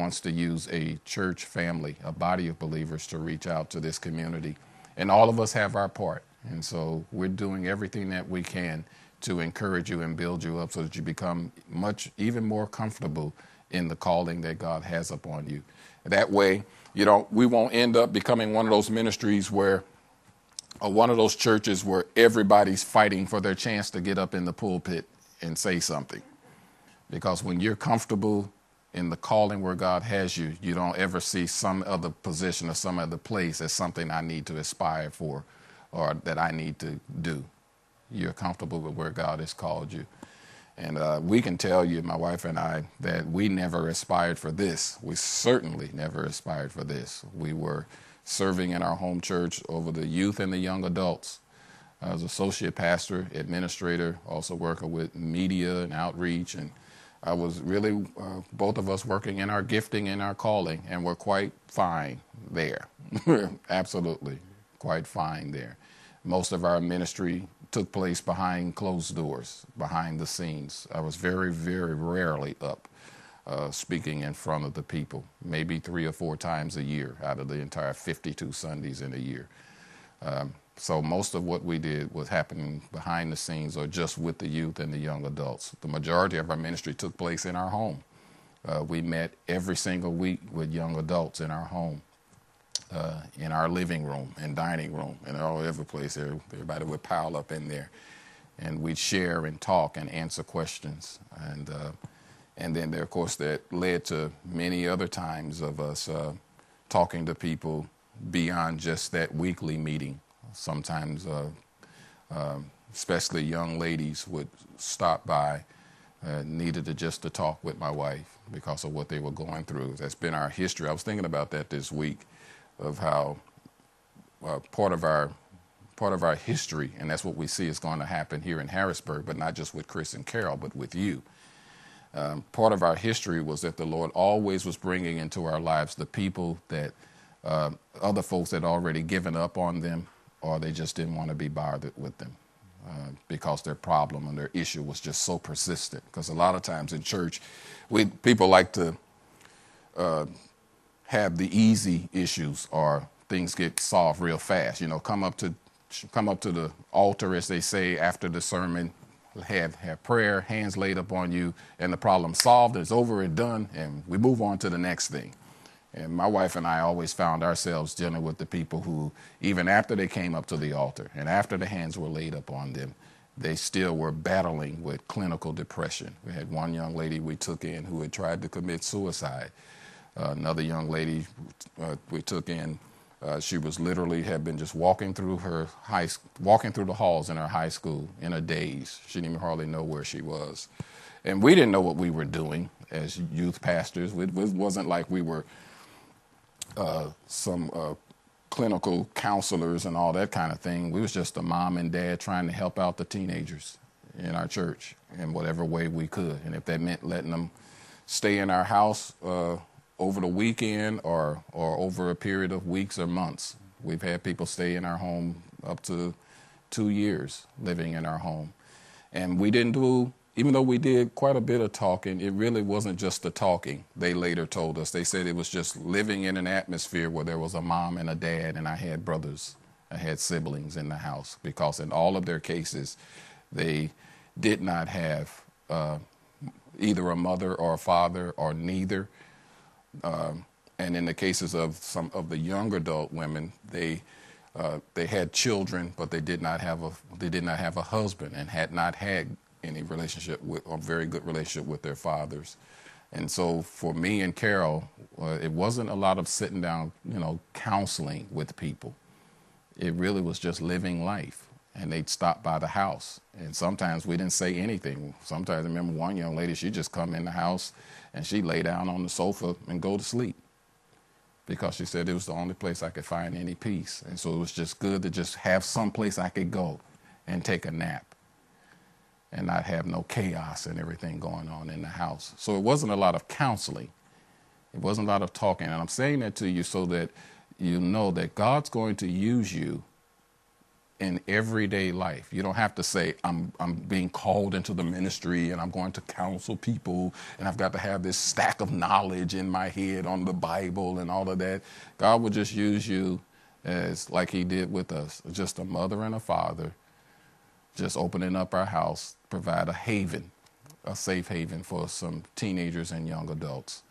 wants to use a church family, a body of believers, to reach out to this community. And all of us have our part. And so we're doing everything that we can to encourage you and build you up so that you become even more comfortable in the calling that God has upon you. That way, we won't end up becoming one of those ministries where, or one of those churches where everybody's fighting for their chance to get up in the pulpit and say something. Because when you're comfortable in the calling where God has you, you don't ever see some other position or some other place as something I need to aspire for or that I need to do. You're comfortable with where God has called you. And we can tell you, my wife and I, that we never aspired for this. We certainly never aspired for this. We were serving in our home church over the youth and the young adults. I was associate pastor, administrator, also working with media and outreach. And I was really, both of us working in our gifting and our calling, and we're quite fine there. Absolutely, quite fine there. Most of our ministry took place behind closed doors, behind the scenes. I was very, very rarely up speaking in front of the people, maybe 3 or 4 times a year out of the entire 52 Sundays in a year. So most of what we did was happening behind the scenes or just with the youth and the young adults. The majority of our ministry took place in our home. We met every single week with young adults in our home. In our living room and dining room and all over the place. Everybody would pile up in there, and we'd share and talk and answer questions. And then there, of course, that led to many other times of us talking to people beyond just that weekly meeting. Sometimes, especially young ladies would stop by, needed to talk with my wife because of what they were going through. That's been our history. I was thinking about that this week, of how part of our history, and that's what we see is going to happen here in Harrisburg, but not just with Chris and Carol, but with you. Part of our history was that the Lord always was bringing into our lives the people that other folks had already given up on them, or they just didn't want to be bothered with them because their problem and their issue was just so persistent. Because a lot of times in church, people like to have the easy issues or things get solved real fast. Come up to the altar, as they say, after the sermon, have prayer, hands laid up on you, and the problem solved. It's over and done, and we move on to the next thing. And my wife and I always found ourselves dealing with the people who, even after they came up to the altar and after the hands were laid up on them, they still were battling with clinical depression. We had one young lady we took in who had tried to commit suicide. Another young lady we took in, she was literally had been just walking through the halls in her high school in a daze. She didn't even hardly know where she was. And we didn't know what we were doing as youth pastors. It wasn't like we were some clinical counselors and all that kind of thing. We was just a mom and dad trying to help out the teenagers in our church in whatever way we could. And if that meant letting them stay in our house over the weekend or over a period of weeks or months. We've had people stay in our home up to 2 years living in our home. And we didn't do, even though we did quite a bit of talking, it really wasn't just the talking, they later told us. They said it was just living in an atmosphere where there was a mom and a dad, and I had brothers, I had siblings in the house, because in all of their cases, they did not have either a mother or a father or neither. And in the cases of some of the young adult women, they had children, but they did not have a husband and had not had any relationship with, or very good relationship with, their fathers. And so for me and Carol, it wasn't a lot of sitting down, counseling with people. It really was just living life. And they'd stop by the house. And sometimes we didn't say anything. Sometimes I remember one young lady, she'd just come in the house and she'd lay down on the sofa and go to sleep, because she said it was the only place I could find any peace. And so it was just good to just have some place I could go and take a nap and not have no chaos and everything going on in the house. So it wasn't a lot of counseling. It wasn't a lot of talking. And I'm saying that to you so that you know that God's going to use you in everyday life. You don't have to say, I'm being called into the ministry and I'm going to counsel people and I've got to have this stack of knowledge in my head on the Bible and all of that. God will just use you as, like he did with us, just a mother and a father, just opening up our house, provide a haven, a safe haven for some teenagers and young adults.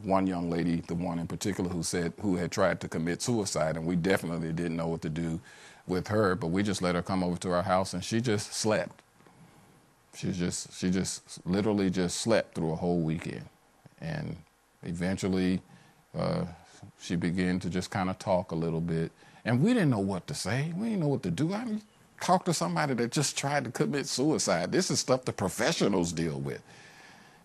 One young lady, the one in particular who had tried to commit suicide, and we definitely didn't know what to do with her, but we just let her come over to our house and she just slept. She just literally just slept through a whole weekend. And eventually she began to just kind of talk a little bit. And we didn't know what to say. We didn't know what to do. I mean, talk to somebody that just tried to commit suicide. This is stuff the professionals deal with.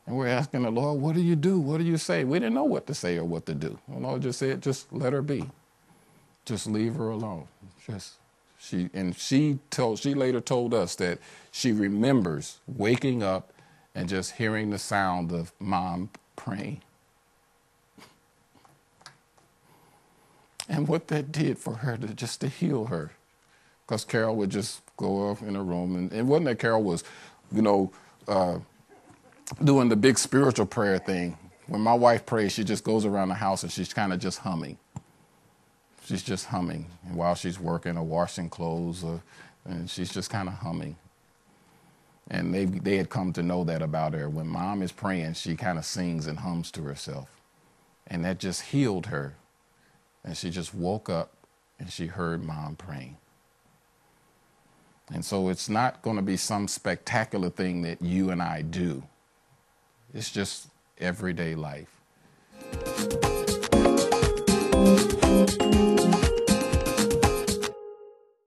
And we're asking the Lord, what do you do? What do you say? We didn't know what to say or what to do. The Lord just said, just let her be. Just leave her alone. She later told us that she remembers waking up and just hearing the sound of mom praying. And what that did for her to heal her. Because Carol would just go off in a room. And it wasn't that Carol was, doing the big spiritual prayer thing. When my wife prays, she just goes around the house and she's kind of just humming. She's just humming while she's working or washing clothes, and she's just kind of humming. And they had come to know that about her. When mom is praying, she kind of sings and hums to herself. And that just healed her. And she just woke up and she heard mom praying. And so it's not going to be some spectacular thing that you and I do. It's just everyday life.